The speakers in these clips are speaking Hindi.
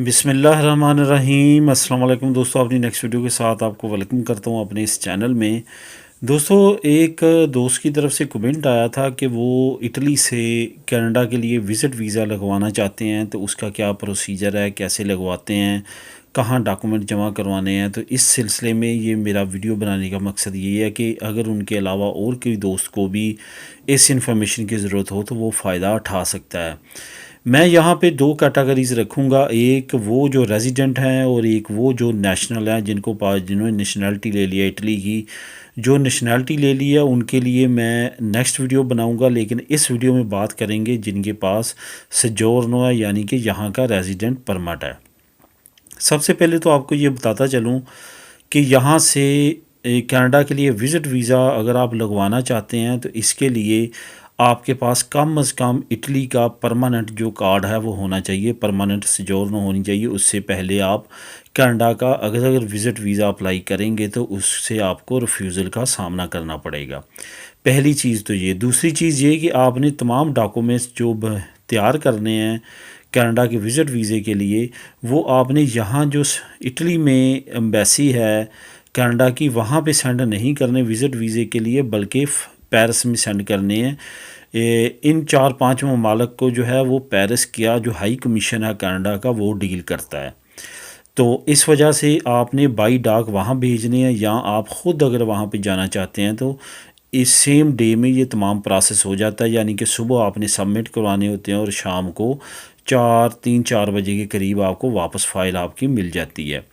बिस्मिल्लाहिर्रहमानिर्रहीम। अस्सलाम वालेकुम दोस्तों, अपनी नेक्स्ट वीडियो के साथ आपको वेलकम करता हूँ अपने इस चैनल में। दोस्तों, एक दोस्त की तरफ से कमेंट आया था कि वो इटली से कनाडा के लिए विज़िट वीज़ा लगवाना चाहते हैं, तो उसका क्या प्रोसीजर है, कैसे लगवाते हैं, कहाँ डॉक्यूमेंट जमा करवाने हैं। तो इस सिलसिले में ये मेरा वीडियो बनाने का मकसद ये है कि अगर उनके अलावा और कोई दोस्त को भी इस इंफॉर्मेशन की ज़रूरत हो तो वो फ़ायदा उठा सकता है। मैं यहाँ पे दो कैटेगरीज़ रखूँगा, एक वो जो रेजिडेंट हैं और एक वो जो नेशनल हैं, जिन्होंने नेशनैलिटी ले लिया इटली की। जो नेशनैलिटी ले ली है उनके लिए मैं नेक्स्ट वीडियो बनाऊँगा, लेकिन इस वीडियो में बात करेंगे जिनके पास सजोर्नो है, यानी कि यहाँ का रेजिडेंट परमिट है। सबसे पहले तो आपको ये बताता चलूँ कि यहाँ से कनाडा के लिए विज़िट वीज़ा अगर आप लगवाना चाहते हैं तो इसके लिए आपके पास कम अज़ कम इटली का परमानेंट जो कार्ड है वो होना चाहिए, परमानेंट सोजर्न होनी चाहिए। उससे पहले आप कनाडा का अगर विज़िट वीज़ा अप्लाई करेंगे तो उससे आपको रिफ्यूज़ल का सामना करना पड़ेगा। पहली चीज़ तो ये। दूसरी चीज़ ये कि आपने तमाम डॉक्यूमेंट्स जो तैयार करने हैं कनाडा के विज़िट वीज़े के लिए, वो आपने यहाँ जो इटली में एम्बेसी है कनाडा की, वहाँ पे सेंड नहीं करने विज़िट वीज़े के लिए, बल्कि पेरिस में सेंड करने हैं। इन 4-5 ममालिक को जो है वो पेरिस का जो हाई कमीशन है कनाडा का वो डील करता है। तो इस वजह से आपने बाई डाक वहाँ भेजने हैं, या आप ख़ुद अगर वहाँ पे जाना चाहते हैं तो इस सेम डे में ये तमाम प्रोसेस हो जाता है। यानी कि सुबह आपने सबमिट करवाने होते हैं और शाम को 3-4 बजे के करीब आपको वापस फ़ाइल आपकी मिल जाती है।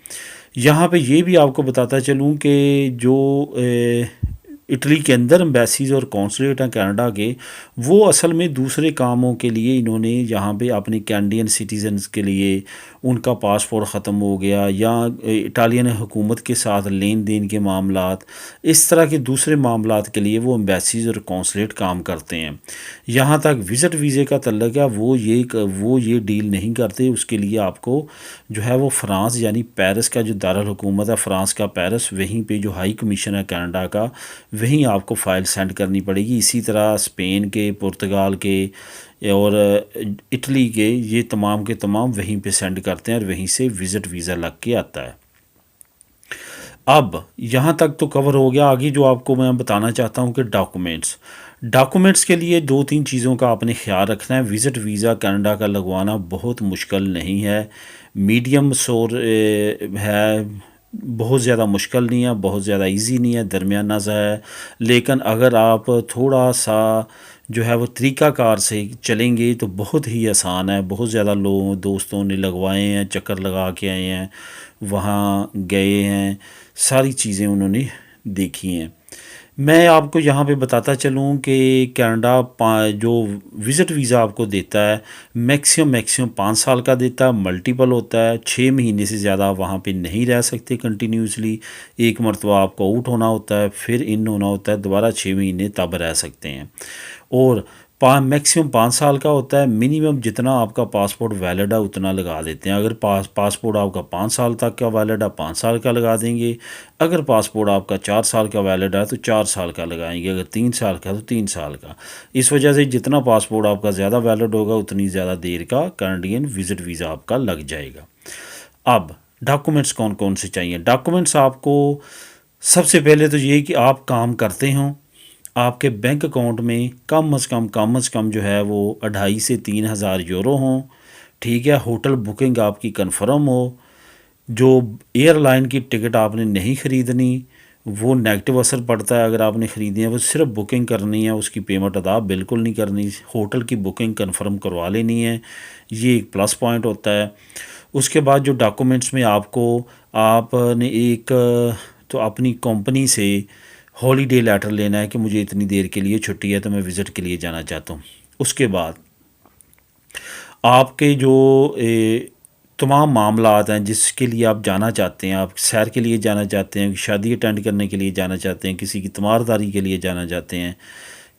यहाँ पे ये भी आपको बताता चलूँ कि जो इटली के अंदर एम्बेसीज़ और कौंसलेट हैं कनाडा के, वो असल में दूसरे कामों के लिए इन्होंने यहाँ पे अपने कैनेडियन सिटीज़न्स के लिए उनका पासपोर्ट ख़त्म हो गया, या इटालियन हुकूमत के साथ लेन देन के मामलात, इस तरह के दूसरे मामलात के लिए वो एम्बेसीज़ और कौंसलेट काम करते हैं। यहाँ तक विज़िट वीज़े का तल्लक है, वो ये डील नहीं करते। उसके लिए आपको जो है वो फ़्रांस यानी पेरिस का जो दारुल हुकूमत है, फ़्रांस का पेरिस, वहीं पे जो हाई कमीशन है कनाडा का, वहीं आपको फ़ाइल सेंड करनी पड़ेगी। इसी तरह स्पेन के, पुर्तगाल के और इटली के, ये तमाम के तमाम वहीं पे सेंड करते हैं और वहीं से विज़िट वीज़ा लग के आता है। अब यहाँ तक तो कवर हो गया। आगे जो आपको मैं बताना चाहता हूँ कि डॉक्यूमेंट्स के लिए 2-3 चीज़ों का आपने ख्याल रखना है। विज़िट वीज़ा कनाडा का लगवाना बहुत मुश्किल नहीं है, मीडियम शोर है, बहुत ज़्यादा मुश्किल नहीं है, बहुत ज़्यादा इजी नहीं है, दरमियाना सा है। लेकिन अगर आप थोड़ा सा जो है वो तरीक़ाकार से चलेंगे तो बहुत ही आसान है। बहुत ज़्यादा लोगों दोस्तों ने लगवाए हैं, चक्कर लगा के आए हैं, वहाँ गए हैं, सारी चीज़ें उन्होंने देखी हैं। मैं आपको यहाँ पे बताता चलूँ कि कनाडा जो विज़िट वीज़ा आपको देता है, मैक्सिमम 5 साल का देता है। मल्टीपल होता है, 6 महीने से ज़्यादा आप वहाँ पे नहीं रह सकते कंटिन्यूसली। एक मरतबा आपको आउट होना होता है, फिर इन होना होता है, दोबारा 6 महीने तब रह सकते हैं। और मैक्सिमम 5 साल का होता है। मिनिमम जितना आपका पासपोर्ट वैलिड है उतना लगा देते हैं। अगर पासपोर्ट आपका 5 साल तक का वैलिड है, 5 साल का लगा देंगे। अगर पासपोर्ट आपका 4 साल का वैलिड है तो 4 साल का लगाएंगे। अगर 3 साल का तो 3 साल का। इस वजह से जितना पासपोर्ट आपका ज़्यादा वैलिड होगा उतनी ज़्यादा देर का कैनेडियन विज़िट वीज़ा आपका लग जाएगा। अब डॉक्यूमेंट्स कौन कौन से चाहिए? डॉक्यूमेंट्स आपको सबसे पहले तो ये कि आप काम करते हों, आपके बैंक अकाउंट में कम अज़ कम जो है वो 2.5 से 3 हज़ार यूरो हों। ठीक है। होटल बुकिंग आपकी कंफर्म हो। जो एयरलाइन की टिकट आपने नहीं ख़रीदनी, वो नेगेटिव असर पड़ता है अगर आपने ख़रीदी है। वो सिर्फ बुकिंग करनी है, उसकी पेमेंट अदा बिल्कुल नहीं करनी। होटल की बुकिंग कंफर्म करवा लेनी है, ये एक प्लस पॉइंट होता है। उसके बाद जो डॉक्यूमेंट्स में आपने एक तो अपनी कंपनी से हॉलीडे लेटर लेना है कि मुझे इतनी देर के लिए छुट्टी है तो मैं विज़िट के लिए जाना चाहता हूँ। उसके बाद आपके जो तमाम मामलात हैं जिसके लिए आप जाना चाहते हैं, आप सैर के लिए जाना चाहते हैं, शादी अटेंड करने के लिए जाना चाहते हैं, किसी की तीमारदारी के लिए जाना चाहते हैं,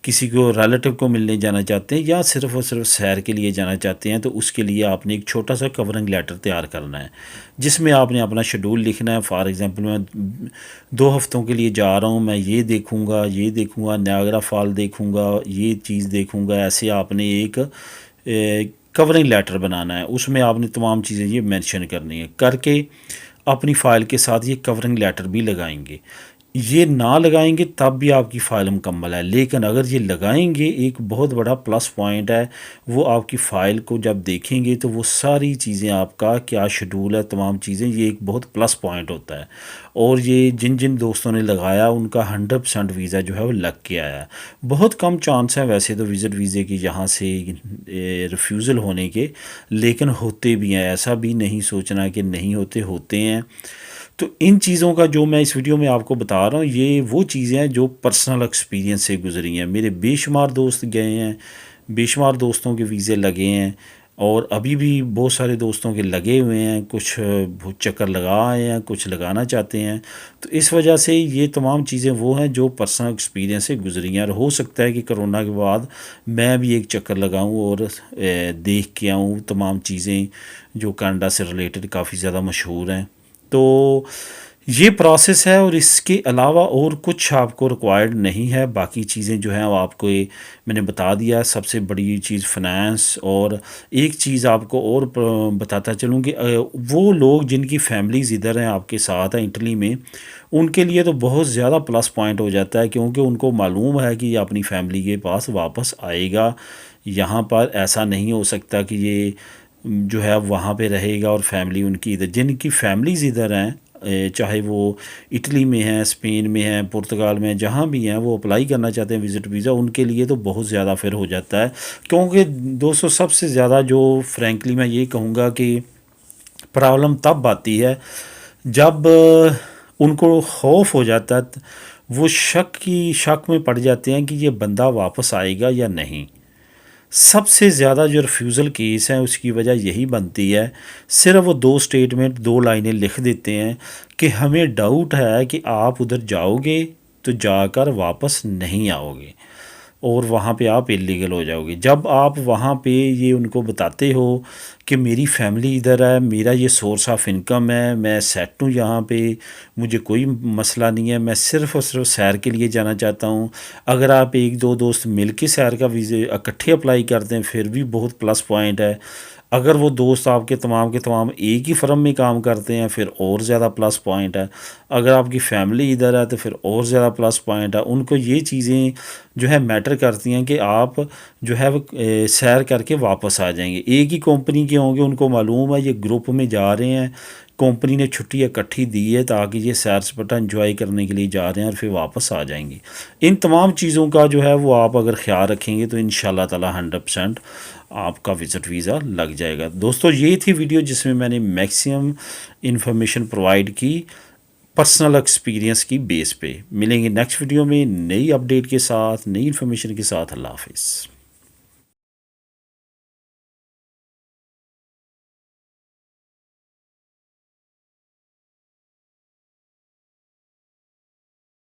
किसी को रिलेटिव को मिलने जाना चाहते हैं, या सिर्फ़ और सिर्फ सैर के लिए जाना चाहते हैं, तो उसके लिए आपने एक छोटा सा कवरिंग लेटर तैयार करना है जिसमें आपने अपना शेड्यूल लिखना है। फॉर एग्ज़ाम्पल, मैं 2 हफ़्तों के लिए जा रहा हूँ, मैं ये देखूँगा, नायग्रा फॉल देखूँगा, ये चीज़ देखूँगा। ऐसे आपने एक कवरिंग लेटर बनाना है, उसमें आपने तमाम चीज़ें ये मेंशन करनी है करके अपनी फ़ाइल के साथ ये कवरिंग लेटर भी लगाएंगे। ये ना लगाएंगे तब भी आपकी फ़ाइल मुकम्मल है, लेकिन अगर ये लगाएंगे एक बहुत बड़ा प्लस पॉइंट है। वो आपकी फ़ाइल को जब देखेंगे तो वो सारी चीज़ें, आपका क्या शेड्यूल है, तमाम चीज़ें, ये एक बहुत प्लस पॉइंट होता है। और ये जिन जिन दोस्तों ने लगाया उनका 100% वीज़ा जो है वो लग के आया है। बहुत कम चांस है वैसे तो विज़िट वीज़े की यहाँ से रिफ्यूज़ल होने के, लेकिन होते भी हैं। ऐसा भी नहीं सोचना कि नहीं होते, होते हैं। तो इन चीज़ों का जो मैं इस वीडियो में आपको बता रहा हूँ, ये वो चीज़ें हैं जो पर्सनल एक्सपीरियंस से गुजरी हैं। मेरे बेशुमार दोस्त गए हैं, बेशुमार दोस्तों के वीज़े लगे हैं, और अभी भी बहुत सारे दोस्तों के लगे हुए हैं। कुछ चक्कर लगा आए हैं, कुछ लगाना चाहते हैं। तो इस वजह से ये तमाम चीज़ें वो हैं जो पर्सनल एक्सपीरियंस से गुजरी हैं। और हो सकता है कि कोरोना के बाद मैं भी एक चक्कर लगाऊं और देख के आऊँ तमाम चीज़ें जो कनाडा से रिलेटेड काफ़ी ज़्यादा मशहूर हैं। तो ये प्रोसेस है, और इसके अलावा और कुछ आपको रिक्वायर्ड नहीं है। बाकी चीज़ें जो हैं वो आपको मैंने बता दिया। सबसे बड़ी चीज़ फाइनेंस। और एक चीज़ आपको और बताता चलूँ कि वो लोग जिनकी फैमिलीज़ इधर हैं, आपके साथ हैं इटली में, उनके लिए तो बहुत ज़्यादा प्लस पॉइंट हो जाता है, क्योंकि उनको मालूम है कि ये अपनी फैमिली के पास वापस आएगा। यहाँ पर ऐसा नहीं हो सकता कि ये जो है वहाँ पे रहेगा और फैमिली उनकी इधर, जिनकी फैमिलीज़ इधर हैं, चाहे वो इटली में हैं, स्पेन में हैं, पुर्तगाल में, जहाँ भी हैं, वो अप्लाई करना चाहते हैं विज़िट वीज़ा, उनके लिए तो बहुत ज़्यादा फिर हो जाता है। क्योंकि दोस्तों सबसे ज़्यादा जो फ्रैंकली मैं ये कहूँगा कि प्रॉब्लम तब आती है जब उनको खौफ हो जाता है। वो शक में पड़ जाते हैं कि ये बंदा वापस आएगा या नहीं। सबसे ज़्यादा जो रिफ्यूज़ल केस हैं उसकी वजह यही बनती है। सिर्फ वो 2 स्टेटमेंट 2 लाइनें लिख देते हैं कि हमें डाउट है कि आप उधर जाओगे तो जाकर वापस नहीं आओगे, और वहाँ पे आप इलीगल हो जाओगे। जब आप वहाँ पे ये उनको बताते हो कि मेरी फैमिली इधर है, मेरा ये सोर्स ऑफ इनकम है, मैं सेट हूँ यहाँ पे, मुझे कोई मसला नहीं है, मैं सिर्फ़ और सिर्फ सैर के लिए जाना चाहता हूँ। अगर आप 1-2 दोस्त मिल के सैर का वीज़े इकट्ठे अप्लाई करते हैं फिर भी बहुत प्लस पॉइंट है। अगर वो दोस्त आपके तमाम के तमाम एक ही फ़र्म में काम करते हैं फिर और ज़्यादा प्लस पॉइंट है। अगर आपकी फ़ैमिली इधर है तो फिर और ज़्यादा प्लस पॉइंट है। उनको ये चीज़ें जो है मैटर करती हैं कि आप जो है वो सैर करके वापस आ जाएंगे। एक ही कंपनी के होंगे, उनको मालूम है ये ग्रुप में जा रहे हैं, कंपनी ने छुट्टी इकट्ठी दी है ताकि ये सैर सपाटा एंजॉय करने के लिए जा रहे हैं और फिर वापस आ जाएंगे। इन तमाम चीज़ों का जो है वो आप अगर ख्याल रखेंगे तो इंशाल्लाह ताला 100% आपका विज़िट वीज़ा लग जाएगा। दोस्तों ये थी वीडियो जिसमें मैंने मैक्सिमम इन्फॉर्मेशन प्रोवाइड की पर्सनल एक्सपीरियंस की बेस पे। मिलेंगे नेक्स्ट वीडियो में नई अपडेट के साथ, नई इन्फॉर्मेशन के साथ। अल्लाह हाफिज़।